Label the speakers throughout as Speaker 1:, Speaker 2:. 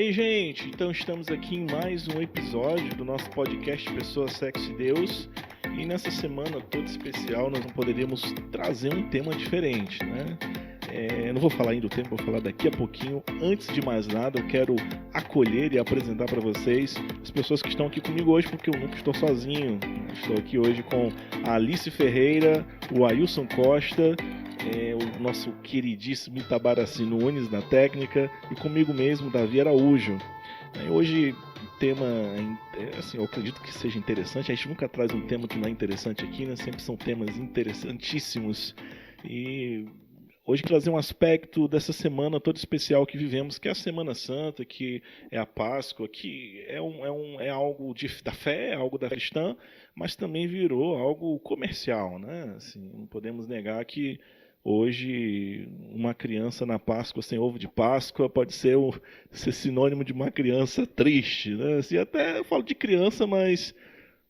Speaker 1: aí, gente? Então estamos aqui em mais um episódio do nosso podcast Pessoa, Sexo e Deus. E nessa semana toda especial nós não poderíamos trazer um tema diferente, né? Eu não vou falar ainda do tema, vou falar daqui a pouquinho. Antes de mais nada, eu quero acolher e apresentar para vocês as pessoas que estão aqui comigo hoje, porque eu nunca estou sozinho. Estou aqui hoje com a Alice Ferreira, o Ailson Costa, o nosso queridíssimo Itabaraci Nunes na técnica e comigo mesmo, Davi Araújo. Hoje o tema, assim, eu acredito que seja interessante. A gente nunca traz um tema que não é interessante aqui, né? Sempre são temas interessantíssimos. E hoje trazer um aspecto dessa semana toda especial que vivemos, que é a Semana Santa, que é a Páscoa, que é algo da fé, é algo da cristã, mas também virou algo comercial, né? Assim, não podemos negar que hoje uma criança na Páscoa sem ovo de Páscoa pode ser sinônimo de uma criança triste, né? Assim, até eu falo de criança, mas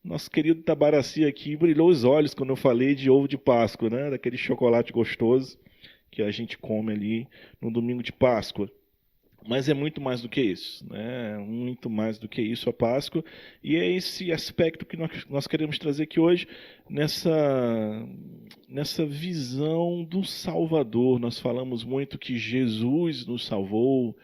Speaker 1: nosso querido Itabaraci aqui brilhou os olhos quando eu falei de ovo de Páscoa, né? Daquele chocolate gostoso que a gente come ali no domingo de Páscoa. Mas é muito mais do que isso, né? Muito mais do que isso a Páscoa. E é esse aspecto que nós queremos trazer aqui hoje, nessa visão do Salvador. Nós falamos muito que Jesus nos salvou,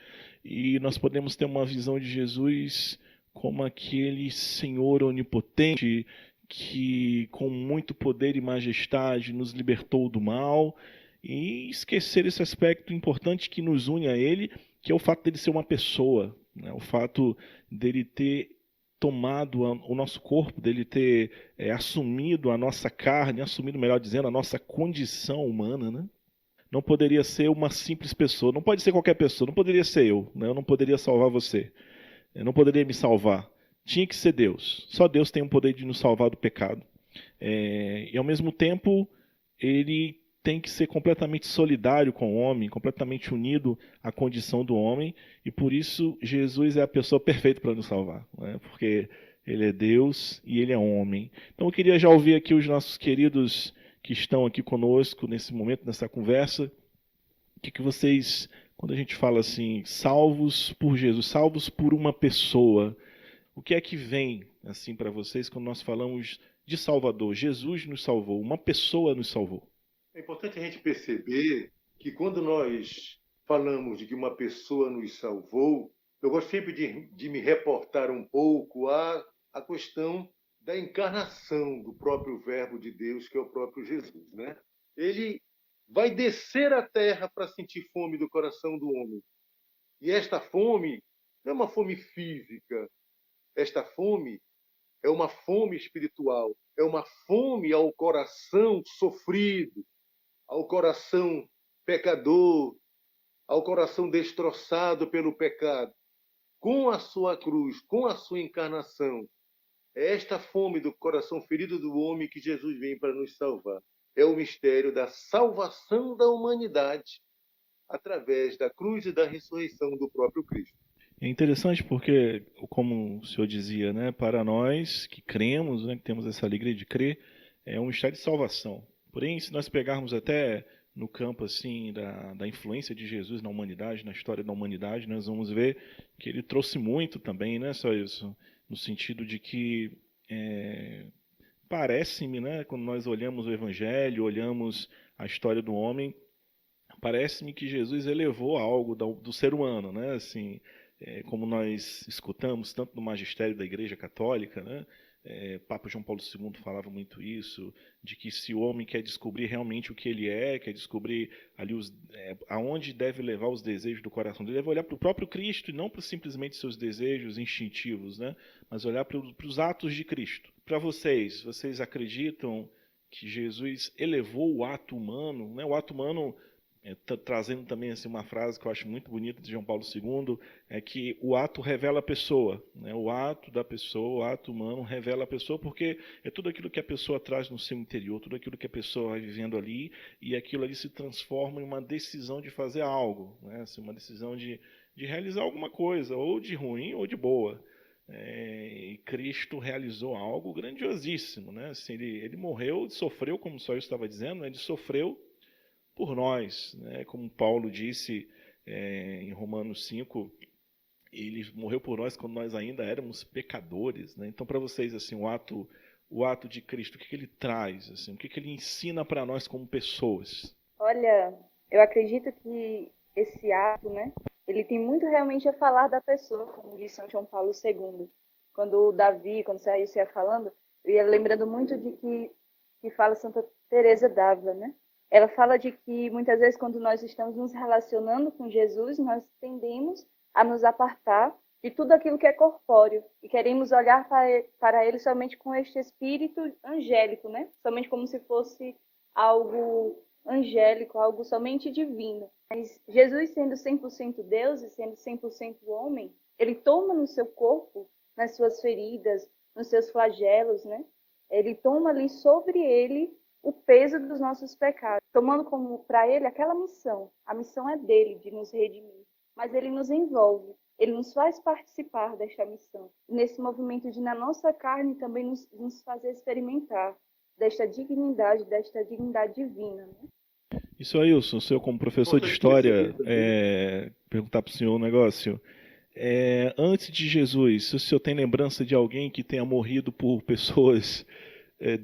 Speaker 1: e nós podemos ter uma visão de Jesus como aquele Senhor onipotente que, com muito poder e majestade, nos libertou do mal, e esquecer esse aspecto importante que nos une a Ele, que é o fato dele ser uma pessoa, né? O fato dele ter tomado o nosso corpo, dele ter assumido a nossa carne, assumido, melhor dizendo, a nossa condição humana, né? Não poderia ser uma simples pessoa, não pode ser qualquer pessoa, não poderia ser eu, né? Eu não poderia salvar você, eu não poderia me salvar. Tinha que ser Deus. Só Deus tem o poder de nos salvar do pecado. E ao mesmo tempo, ele tem que ser completamente solidário com o homem, completamente unido à condição do homem, e por isso Jesus é a pessoa perfeita para nos salvar, né? Porque ele é Deus e ele é homem. Então eu queria já ouvir aqui os nossos queridos que estão aqui conosco nesse momento, nessa conversa. O que vocês, quando a gente fala assim, salvos por Jesus, salvos por uma pessoa, o que é que vem assim para vocês quando nós falamos de Salvador? Jesus nos salvou, uma pessoa nos salvou.
Speaker 2: É importante a gente perceber que quando nós falamos de que uma pessoa nos salvou, eu gosto sempre de me reportar um pouco à questão da encarnação do próprio Verbo de Deus, que é o próprio Jesus, né? Ele vai descer à terra para sentir fome do coração do homem. E esta fome não é uma fome física, esta fome é uma fome espiritual, é uma fome ao coração sofrido, ao coração pecador, ao coração destroçado pelo pecado. Com a sua cruz, com a sua encarnação, é esta fome do coração ferido do homem que Jesus vem para nos salvar. É o mistério da salvação da humanidade através da cruz e da ressurreição do próprio Cristo.
Speaker 1: É interessante porque, como o senhor dizia, né, para nós que cremos, né, que temos essa alegria de crer, é um mistério de salvação. Porém, se nós pegarmos até no campo assim da influência de Jesus na humanidade, na história da humanidade, nós vamos ver que ele trouxe muito também, não é só isso, no sentido de que parece-me, né, quando nós olhamos o Evangelho, olhamos a história do homem, parece-me que Jesus elevou algo do ser humano, né? Assim, como nós escutamos tanto no magistério da Igreja Católica, né? Papa João Paulo II falava muito isso, de que se o homem quer descobrir realmente o que ele é, quer descobrir ali aonde deve levar os desejos do coração dele, deve olhar para o próprio Cristo e não para simplesmente seus desejos instintivos, né? Mas olhar para os atos de Cristo. Para vocês acreditam que Jesus elevou o ato humano, né? O ato humano, trazendo também assim, uma frase que eu acho muito bonita de João Paulo II, é que o ato revela a pessoa, né? O ato da pessoa, o ato humano revela a pessoa, porque é tudo aquilo que a pessoa traz no seu interior, tudo aquilo que a pessoa vai vivendo ali, e aquilo ali se transforma em uma decisão de fazer algo, né? Assim, uma decisão de realizar alguma coisa, ou de ruim ou de boa. E Cristo realizou algo grandiosíssimo, né? Assim, ele morreu, sofreu, como só eu estava dizendo, né? Ele sofreu por nós, né? Como Paulo disse em Romanos 5, ele morreu por nós quando nós ainda éramos pecadores, né? Então, para vocês, assim, o ato de Cristo, o que ele traz, assim, o que ele ensina para nós como pessoas?
Speaker 3: Olha, eu acredito que esse ato, né, ele tem muito realmente a falar da pessoa, como diz São João Paulo II. Quando o Davi, quando você ia falando, eu ia lembrando muito de que fala Santa Teresa d'Ávila, né? Ela fala de que muitas vezes quando nós estamos nos relacionando com Jesus, nós tendemos a nos apartar de tudo aquilo que é corpóreo e queremos olhar para ele somente com este espírito angélico, né? Somente como se fosse algo angélico, algo somente divino. Mas Jesus, sendo 100% Deus e sendo 100% homem, ele toma no seu corpo, nas suas feridas, nos seus flagelos, né? Ele toma ali sobre ele o peso dos nossos pecados, tomando como para ele aquela missão. A missão é dele, de nos redimir. Mas ele nos envolve, ele nos faz participar desta missão. Nesse movimento de, na nossa carne, também nos fazer experimentar desta dignidade divina, né?
Speaker 1: Isso aí, Wilson, o senhor como professor de
Speaker 2: Importante perceber
Speaker 1: história,
Speaker 2: também.
Speaker 1: perguntar para o senhor um negócio. Antes de Jesus, se o senhor tem lembrança de alguém que tenha morrido por pessoas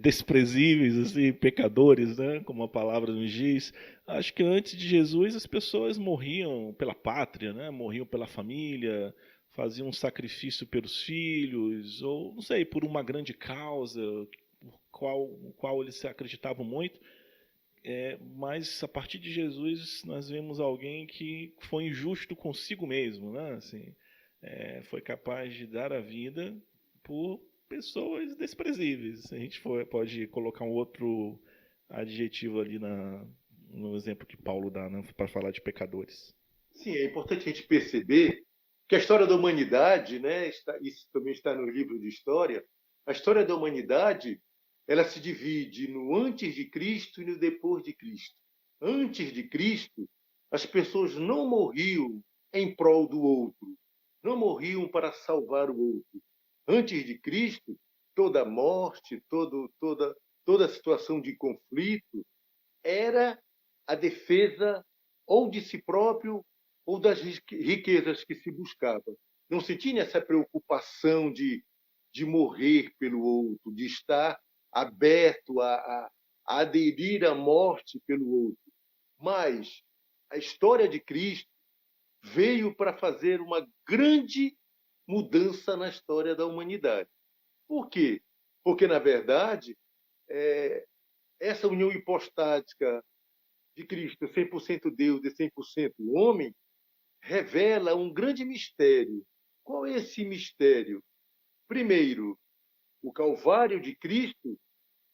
Speaker 1: desprezíveis, assim, pecadores, né, como a palavra nos diz, acho que antes de Jesus as pessoas morriam pela pátria, né, morriam pela família, faziam um sacrifício pelos filhos, ou não sei, por uma grande causa, qual eles se acreditavam muito. Mas a partir de Jesus nós vemos alguém que foi injusto consigo mesmo, né? Assim, foi capaz de dar a vida por pessoas desprezíveis. A gente pode colocar um outro adjetivo ali no exemplo que Paulo dá, né, para falar de pecadores.
Speaker 2: Sim, é importante a gente perceber que a história da humanidade, né, isso também está no livro de história, a história da humanidade, ela se divide no antes de Cristo e no depois de Cristo. Antes de Cristo, as pessoas não morriam em prol do outro, não morriam para salvar o outro. Antes de Cristo, toda morte, toda situação de conflito era a defesa ou de si próprio ou das riquezas que se buscava. Não se tinha essa preocupação de morrer pelo outro, de estar aberto a aderir à morte pelo outro. Mas a história de Cristo veio para fazer uma grande mudança na história da humanidade. Por quê? Porque, na verdade, essa união hipostática de Cristo, 100% Deus e 100% homem, revela um grande mistério. Qual é esse mistério? Primeiro, o Calvário de Cristo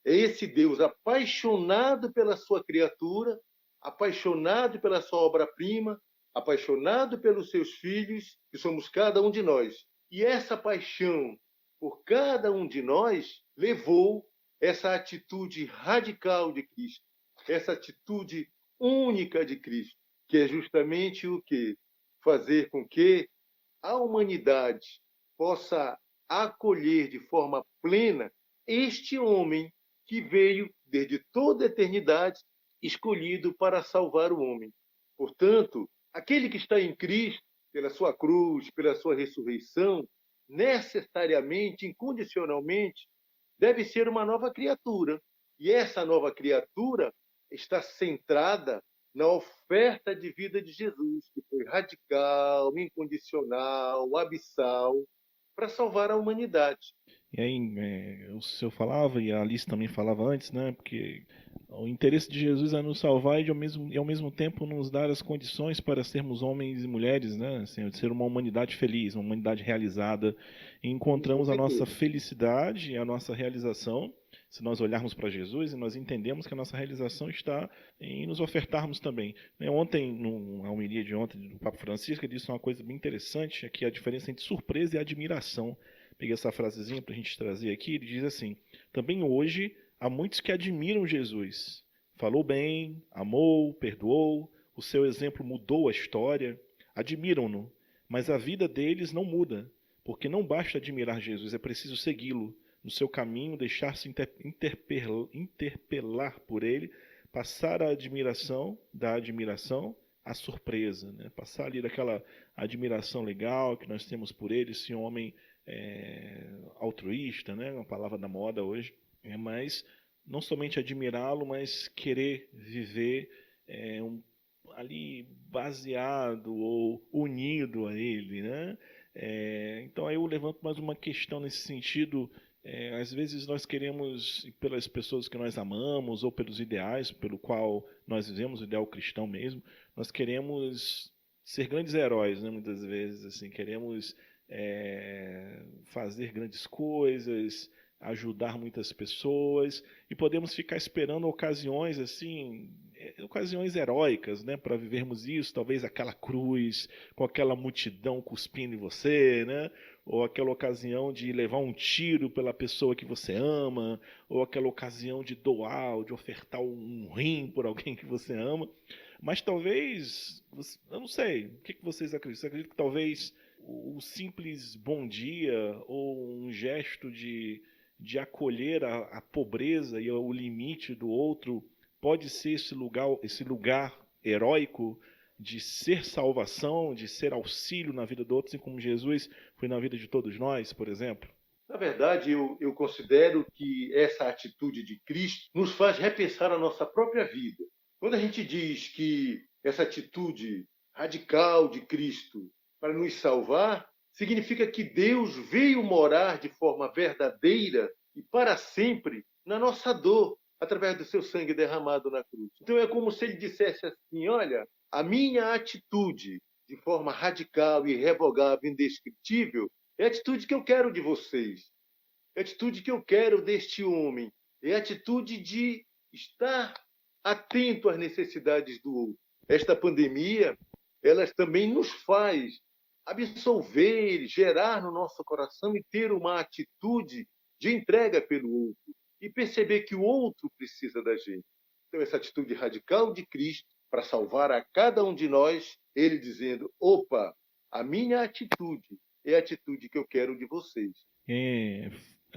Speaker 2: é esse Deus apaixonado pela sua criatura, apaixonado pela sua obra-prima, apaixonado pelos seus filhos, que somos cada um de nós. E essa paixão por cada um de nós levou essa atitude radical de Cristo, essa atitude única de Cristo, que é justamente o quê? Fazer com que a humanidade possa acolher de forma plena este homem que veio desde toda a eternidade escolhido para salvar o homem. Portanto, aquele que está em Cristo, pela sua cruz, pela sua ressurreição, necessariamente, incondicionalmente, deve ser uma nova criatura. E essa nova criatura está centrada na oferta de vida de Jesus, que foi radical, incondicional, abissal, para salvar a humanidade.
Speaker 1: E aí, o senhor falava, e a Alice também falava antes, né? Porque o interesse de Jesus é nos salvar e ao mesmo tempo nos dar as condições para sermos homens e mulheres, né? Assim, ser uma humanidade feliz, uma humanidade realizada. E
Speaker 2: Com
Speaker 1: encontramos a nossa
Speaker 2: certeza.
Speaker 1: felicidade e a nossa realização, se nós olharmos para Jesus e nós entendemos que a nossa realização está em nos ofertarmos também. Ontem, na homilia de ontem do Papa Francisco, ele disse uma coisa bem interessante, é que a diferença entre surpresa e admiração. Peguei essa frasezinha para a gente trazer aqui. Ele diz assim: também hoje há muitos que admiram Jesus. Falou bem, amou, perdoou, o seu exemplo mudou a história, admiram-no, mas a vida deles não muda, porque não basta admirar Jesus, é preciso segui-lo no seu caminho, deixar-se interpelar por ele, passar da admiração a surpresa, né? Passar ali daquela admiração legal que nós temos por ele, esse homem altruísta, né? Uma palavra da moda hoje, mas não somente admirá-lo, mas querer viver ali baseado ou unido a ele, né? Então aí eu levanto mais uma questão nesse sentido. Às vezes nós queremos, pelas pessoas que nós amamos ou pelos ideais pelo qual nós vivemos, o ideal cristão mesmo, nós queremos ser grandes heróis, né? Muitas vezes assim, queremos fazer grandes coisas, ajudar muitas pessoas, e podemos ficar esperando ocasiões assim, ocasiões heróicas, né, para vivermos isso, talvez aquela cruz com aquela multidão cuspindo em você, né, ou aquela ocasião de levar um tiro pela pessoa que você ama, ou aquela ocasião de doar, ou de ofertar um rim por alguém que você ama. Mas talvez, eu não sei, o que vocês acreditam? Você acredita que talvez o simples bom dia ou um gesto de acolher a pobreza e o limite do outro pode ser esse lugar heróico de ser salvação, de ser auxílio na vida do outro, assim como Jesus foi na vida de todos nós, por exemplo?
Speaker 2: Na verdade, eu considero que essa atitude de Cristo nos faz repensar a nossa própria vida. Quando a gente diz que essa atitude radical de Cristo para nos salvar, significa que Deus veio morar de forma verdadeira e para sempre na nossa dor, através do seu sangue derramado na cruz. Então é como se ele dissesse assim: olha, a minha atitude de forma radical, irrevogável, indescritível, é a atitude que eu quero de vocês. É a atitude que eu quero deste homem. É a atitude de estar atento às necessidades do outro. Esta pandemia, ela também nos faz absolver, gerar no nosso coração e ter uma atitude de entrega pelo outro e perceber que o outro precisa da gente. Então, essa atitude radical de Cristo para salvar a cada um de nós, ele dizendo: opa, a minha atitude é a atitude que eu quero de vocês.
Speaker 1: É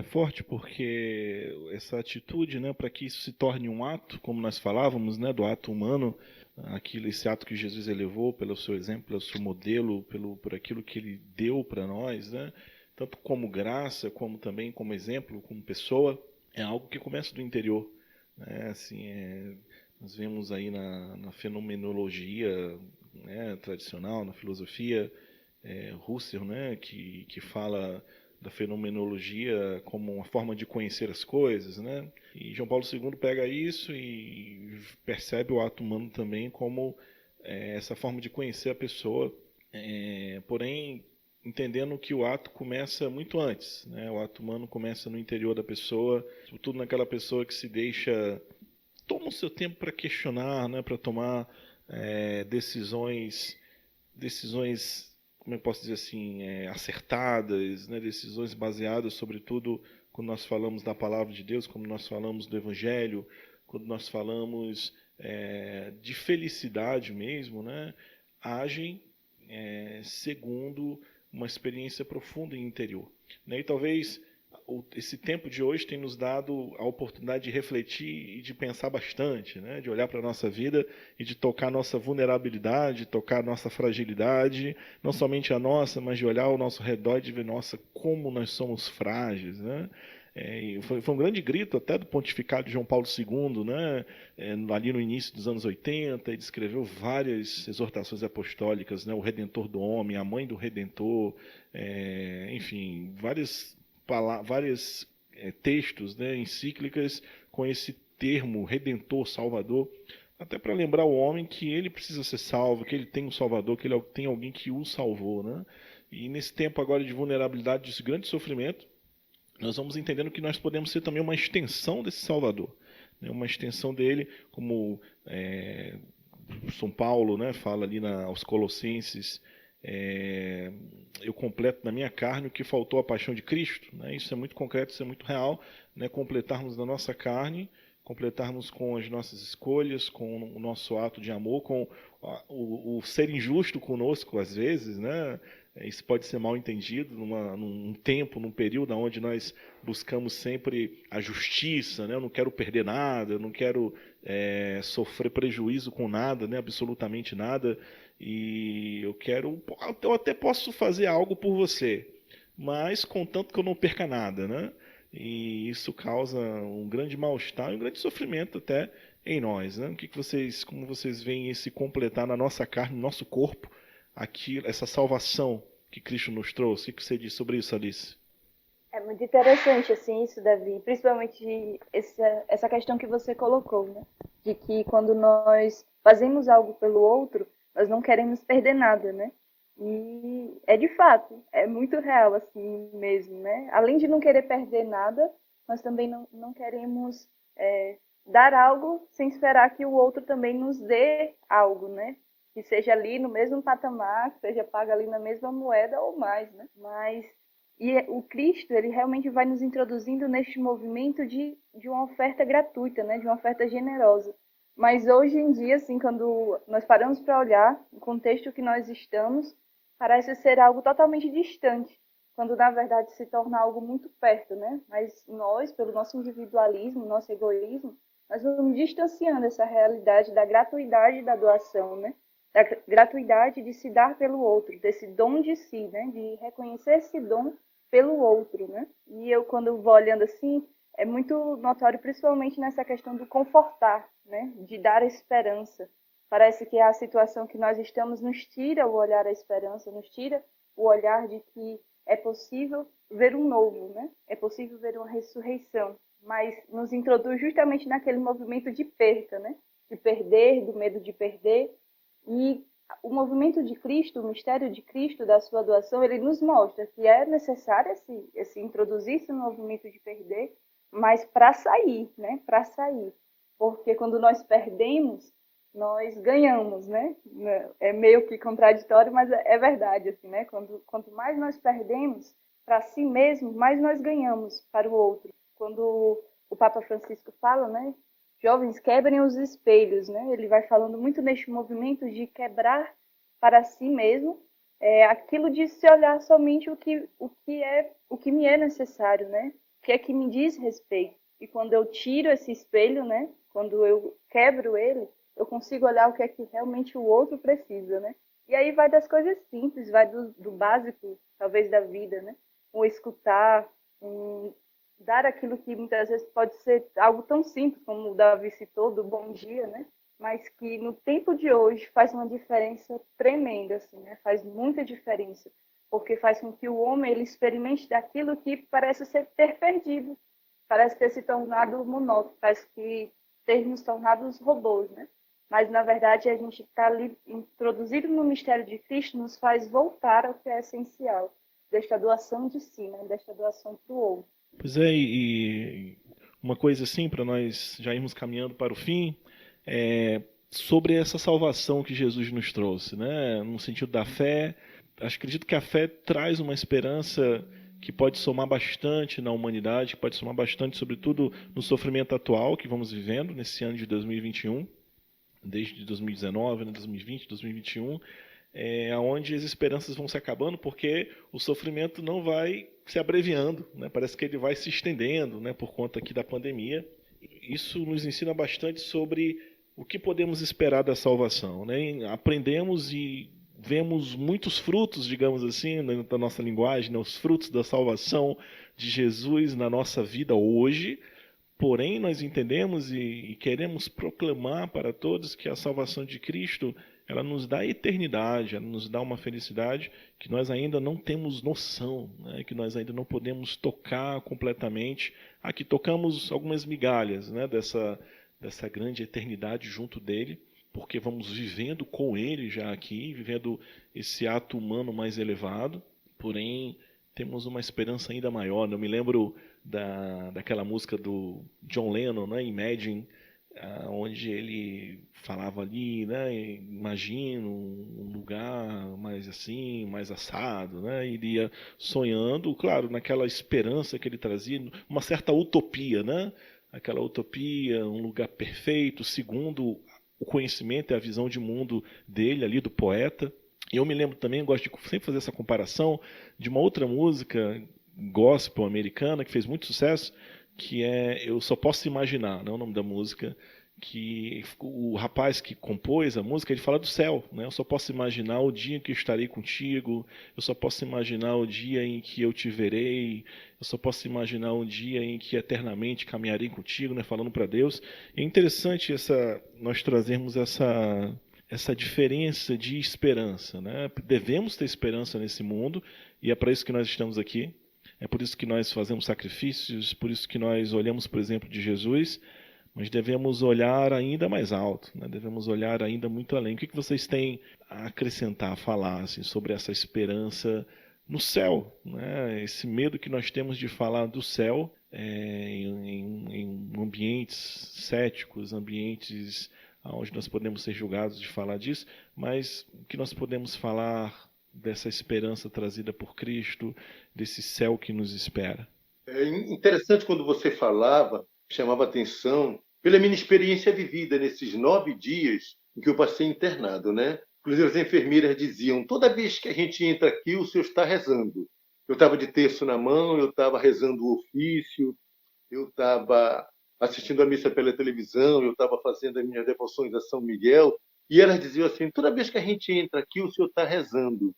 Speaker 1: forte porque essa atitude, né, para que isso se torne um ato, como nós falávamos, né, do ato humano, esse ato que Jesus elevou pelo seu exemplo, pelo seu modelo, por aquilo que ele deu para nós, né, tanto como graça, como também como exemplo, como pessoa, é algo que começa do interior, né, assim, nós vemos aí na fenomenologia, né, tradicional, na filosofia Husserl, né, que fala da fenomenologia como uma forma de conhecer as coisas, né? E João Paulo II pega isso e percebe o ato humano também como essa forma de conhecer a pessoa, porém entendendo que o ato começa muito antes, né? O ato humano começa no interior da pessoa, sobretudo naquela pessoa que se deixa, toma o seu tempo para questionar, né? Para tomar decisões, como eu posso dizer assim, acertadas, né? Decisões baseadas, sobretudo, quando nós falamos da palavra de Deus, quando nós falamos do Evangelho, quando nós falamos de felicidade mesmo, né? Agem segundo uma experiência profunda e interior. Né? E talvez esse tempo de hoje tem nos dado a oportunidade de refletir e de pensar bastante, né? De olhar para a nossa vida e de tocar a nossa vulnerabilidade, tocar a nossa fragilidade, não somente a nossa, mas de olhar ao nosso redor e de ver, nossa, como nós somos frágeis, né? Foi um grande grito até do pontificado de João Paulo II, né? Ali no início dos anos 80, ele escreveu várias exortações apostólicas, né? O Redentor do Homem, a Mãe do Redentor, enfim, vários textos, né? Encíclicas com esse termo Redentor, Salvador, até para lembrar o homem que ele precisa ser salvo, que ele tem um Salvador, que ele tem alguém que o salvou, né? E nesse tempo agora de vulnerabilidade, desse grande sofrimento, nós vamos entendendo que nós podemos ser também uma extensão desse Salvador, né? Uma extensão dele, como São Paulo, né, fala ali aos Colossenses, eu completo na minha carne o que faltou à paixão de Cristo, né? Isso é muito concreto, isso é muito real, né? Completarmos na nossa carne, completarmos com as nossas escolhas, com o nosso ato de amor, com o ser injusto conosco às vezes, né? Isso pode ser mal entendido num tempo, num período onde nós buscamos sempre a justiça, né? Eu não quero perder nada, eu não quero sofrer prejuízo com nada, né? Absolutamente nada, e eu até posso fazer algo por você, mas contanto que eu não perca nada, né? E isso causa um grande mal-estar e um grande sofrimento até em nós, né? Como vocês veem esse completar na nossa carne, no nosso corpo, essa salvação que Cristo nos trouxe? O que você diz sobre isso, Alice?
Speaker 3: É muito interessante, assim, isso, Davi. Principalmente essa questão que você colocou, né? De que quando nós fazemos algo pelo outro, nós não queremos perder nada, né? E é de fato, é muito real, assim mesmo, né? Além de não querer perder nada, nós também não queremos dar algo sem esperar que o outro também nos dê algo, né? Que seja ali no mesmo patamar, que seja pago ali na mesma moeda ou mais, né? O Cristo, ele realmente vai nos introduzindo neste movimento de uma oferta gratuita, né? De uma oferta generosa. Mas hoje em dia, assim, quando nós paramos para olhar o contexto que nós estamos, parece ser algo totalmente distante, quando na verdade se torna algo muito perto, né? Mas nós, pelo nosso individualismo, nosso egoísmo, nós vamos distanciando essa realidade da gratuidade da doação, né? Da gratuidade de se dar pelo outro, desse dom de si, né? De reconhecer esse dom pelo outro, né? E eu, quando vou olhando assim, é muito notório, principalmente nessa questão do confortar, né? De dar esperança. Parece que a situação que nós estamos nos tira o olhar da esperança, nos tira o olhar de que é possível ver um novo, né? É possível ver uma ressurreição, mas nos introduz justamente naquele movimento de perca, né? De perder, do medo de perder. E o movimento de Cristo, o mistério de Cristo, da sua doação, ele nos mostra que é necessário esse introduzir esse movimento de perder, mas para sair, né? Para sair. Porque quando nós perdemos, nós ganhamos, né? É meio que contraditório, mas é verdade, assim, né? Quanto mais nós perdemos para si mesmo, mais nós ganhamos para o outro. Quando o Papa Francisco fala, né? Jovens, quebrem os espelhos, né? Ele vai falando muito neste movimento de quebrar para si mesmo aquilo de se olhar somente o que me é necessário, né? O que é que me diz respeito. E quando eu tiro esse espelho, né? Quando eu quebro ele, eu consigo olhar o que é que realmente o outro precisa, né? E aí vai das coisas simples, vai do básico, talvez, da vida, né? Um escutar, dar aquilo que muitas vezes pode ser algo tão simples, como o Davi citou, do bom dia, né? Mas que no tempo de hoje faz uma diferença tremenda, assim, né? Faz muita diferença, porque faz com que o homem ele experimente daquilo que parece ter perdido, parece ter se tornado monótono, parece que ter nos tornado os robôs, né? Mas, na verdade, a gente está ali introduzido no mistério de Cristo, nos faz voltar ao que é essencial, desta doação de si, né? Desta doação para o outro.
Speaker 1: Pois é, e uma coisa assim, para nós já irmos caminhando para o fim, sobre essa salvação que Jesus nos trouxe, né? No sentido da fé, acredito que a fé traz uma esperança que pode somar bastante na humanidade, que pode somar bastante, sobretudo, no sofrimento atual que vamos vivendo nesse ano de 2021, desde 2019, 2020, 2021, onde as esperanças vão se acabando, porque o sofrimento não vai se abreviando, né? Parece que ele vai se estendendo, né? Por conta aqui da pandemia. Isso nos ensina bastante sobre o que podemos esperar da salvação, né? Aprendemos e vemos muitos frutos, digamos assim, da nossa linguagem, né? Os frutos da salvação de Jesus na nossa vida hoje. Porém, nós entendemos e queremos proclamar para todos que a salvação de Cristo, ela nos dá eternidade, ela nos dá uma felicidade que nós ainda não temos noção, né? Que nós ainda não podemos tocar completamente. Aqui tocamos algumas migalhas, né? dessa grande eternidade junto dele, porque vamos vivendo com ele já aqui, vivendo esse ato humano mais elevado. Porém, temos uma esperança ainda maior. Eu me lembro daquela música do John Lennon, né, Imagine, onde ele falava ali, né, imagina um lugar mais assim, mais assado, né, iria sonhando, claro, naquela esperança que ele trazia, uma certa utopia, né, aquela utopia, um lugar perfeito, segundo o conhecimento e a visão de mundo dele ali, do poeta. Eu me lembro também, gosto de sempre fazer essa comparação de uma outra música gospel americana que fez muito sucesso, que é Eu Só Posso Imaginar, não é o nome da música, que o rapaz que compôs a música, ele fala do céu, né? Eu só posso imaginar o dia em que eu estarei contigo, eu só posso imaginar o dia em que eu te verei, eu só posso imaginar o dia em que eternamente caminharei contigo, né? Falando para Deus. É interessante nós trazermos essa diferença de esperança, né? Devemos ter esperança nesse mundo e é para isso que nós estamos aqui. É por isso que nós fazemos sacrifícios, por isso que nós olhamos, por exemplo, de Jesus, mas devemos olhar ainda mais alto, né? Devemos olhar ainda muito além. O que vocês têm a acrescentar, a falar assim, sobre essa esperança no céu, né? Esse medo que nós temos de falar do céu em ambientes céticos, ambientes onde nós podemos ser julgados de falar disso, mas que nós podemos falar dessa esperança trazida por Cristo, desse céu que nos espera.
Speaker 2: É interessante quando você falava, chamava atenção pela minha experiência vivida nesses 9 dias em que eu passei internado, né? Inclusive as enfermeiras diziam, toda vez que a gente entra aqui, o senhor está rezando. Eu estava de terço na mão, eu estava rezando o ofício, eu estava assistindo a missa pela televisão, eu estava fazendo as minhas devoções a São Miguel, e elas diziam assim, toda vez que a gente entra aqui, o senhor está rezando.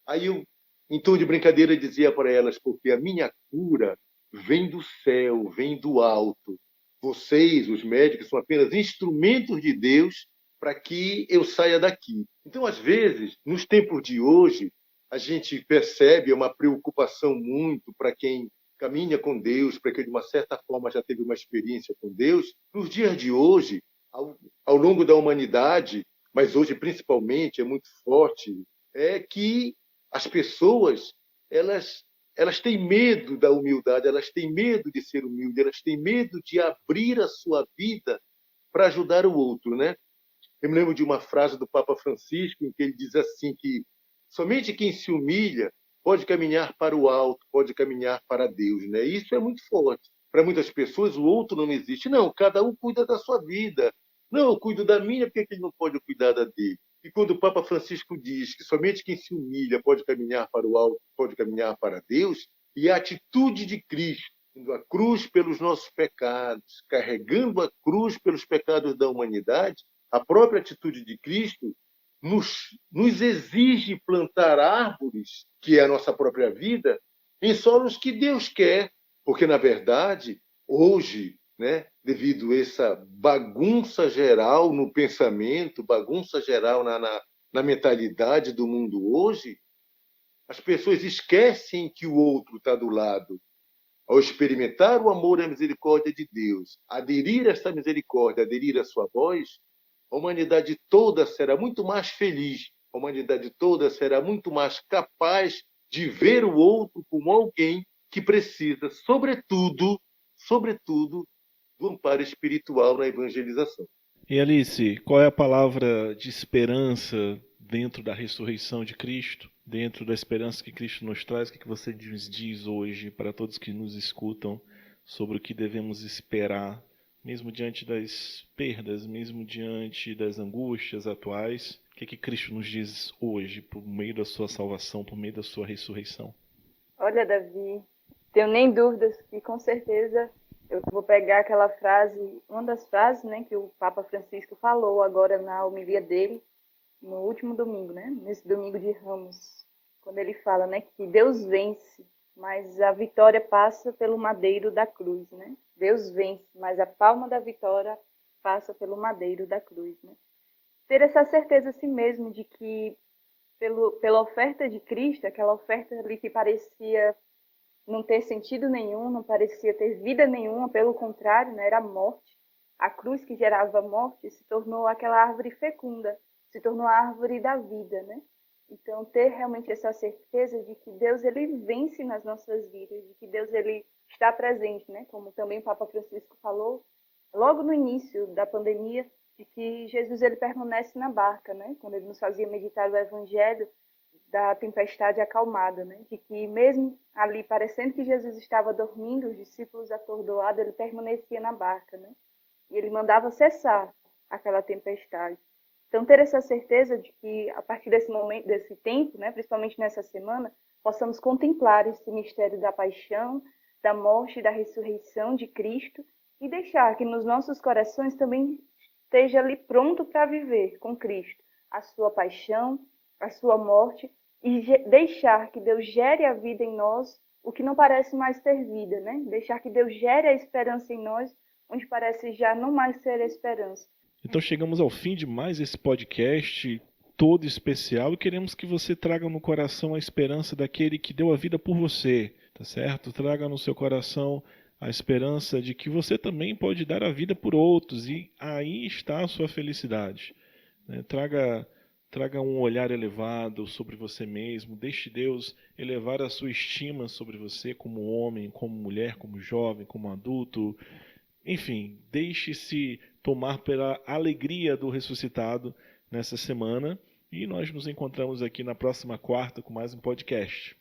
Speaker 2: Aí eu, em tom de brincadeira, dizia para elas, porque a minha cura vem do céu, vem do alto. Vocês, os médicos, são apenas instrumentos de Deus para que eu saia daqui. Então, às vezes, nos tempos de hoje, a gente percebe uma preocupação muito para quem caminha com Deus, para quem, de uma certa forma, já teve uma experiência com Deus. Nos dias de hoje, ao longo da humanidade, mas hoje principalmente é muito forte, é que as pessoas elas têm medo da humildade, elas têm medo de ser humilde, elas têm medo de abrir a sua vida para ajudar o outro, né? Eu me lembro de uma frase do Papa Francisco em que ele diz assim que somente quem se humilha pode caminhar para o alto, pode caminhar para Deus, né? E isso é muito forte. Para muitas pessoas o outro não existe. Não, cada um cuida da sua vida. Não, eu cuido da minha, por que ele não pode cuidar da dele? E quando o Papa Francisco diz que somente quem se humilha pode caminhar para o alto, pode caminhar para Deus, e a atitude de Cristo, indo a cruz pelos nossos pecados, carregando a cruz pelos pecados da humanidade, a própria atitude de Cristo nos exige plantar árvores, que é a nossa própria vida, em solos que Deus quer, porque, na verdade, hoje, né, devido a essa bagunça geral no pensamento, bagunça geral na mentalidade do mundo hoje, as pessoas esquecem que o outro está do lado. Ao experimentar o amor e a misericórdia de Deus, aderir a essa misericórdia, aderir à sua voz, a humanidade toda será muito mais feliz, a humanidade toda será muito mais capaz de ver o outro como alguém que precisa, sobretudo, do amparo espiritual na evangelização.
Speaker 1: E Alice, qual é a palavra de esperança dentro da ressurreição de Cristo, dentro da esperança que Cristo nos traz? O que você nos diz hoje para todos que nos escutam sobre o que devemos esperar, mesmo diante das perdas, mesmo diante das angústias atuais? O que Cristo nos diz hoje por meio da sua salvação, por meio da sua ressurreição?
Speaker 3: Olha, Davi, tenho nem dúvidas que com certeza eu vou pegar aquela frase, uma das frases, né, que o Papa Francisco falou agora na homilia dele, no último domingo, né, nesse domingo de Ramos, quando ele fala, né, que Deus vence, mas a vitória passa pelo madeiro da cruz, né? Deus vence, mas a palma da vitória passa pelo madeiro da cruz, né? Ter essa certeza assim mesmo de que pela oferta de Cristo, aquela oferta ali que parecia não ter sentido nenhum, não parecia ter vida nenhuma, pelo contrário, né, era a morte. A cruz que gerava morte se tornou aquela árvore fecunda, se tornou a árvore da vida, né? Então, ter realmente essa certeza de que Deus ele vence nas nossas vidas, de que Deus ele está presente, né? Como também o Papa Francisco falou, logo no início da pandemia, de que Jesus ele permanece na barca, né? Quando ele nos fazia meditar o Evangelho, da tempestade acalmada, né? De que mesmo ali parecendo que Jesus estava dormindo, os discípulos atordoados, ele permanecia na barca, né? E ele mandava cessar aquela tempestade. Então, ter essa certeza de que, a partir desse momento, desse tempo, né, principalmente nessa semana, possamos contemplar esse mistério da paixão, da morte e da ressurreição de Cristo e deixar que nos nossos corações também esteja ali pronto para viver com Cristo a sua paixão, a sua morte e deixar que Deus gere a vida em nós, o que não parece mais ter vida, né? Deixar que Deus gere a esperança em nós, onde parece já não mais ser a esperança.
Speaker 1: Então chegamos ao fim de mais esse podcast todo especial e queremos que você traga no coração a esperança daquele que deu a vida por você, tá certo? Traga no seu coração a esperança de que você também pode dar a vida por outros e aí está a sua felicidade, né? Traga um olhar elevado sobre você mesmo, deixe Deus elevar a sua estima sobre você como homem, como mulher, como jovem, como adulto. Enfim, deixe-se tomar pela alegria do ressuscitado nessa semana e nós nos encontramos aqui na próxima quarta com mais um podcast.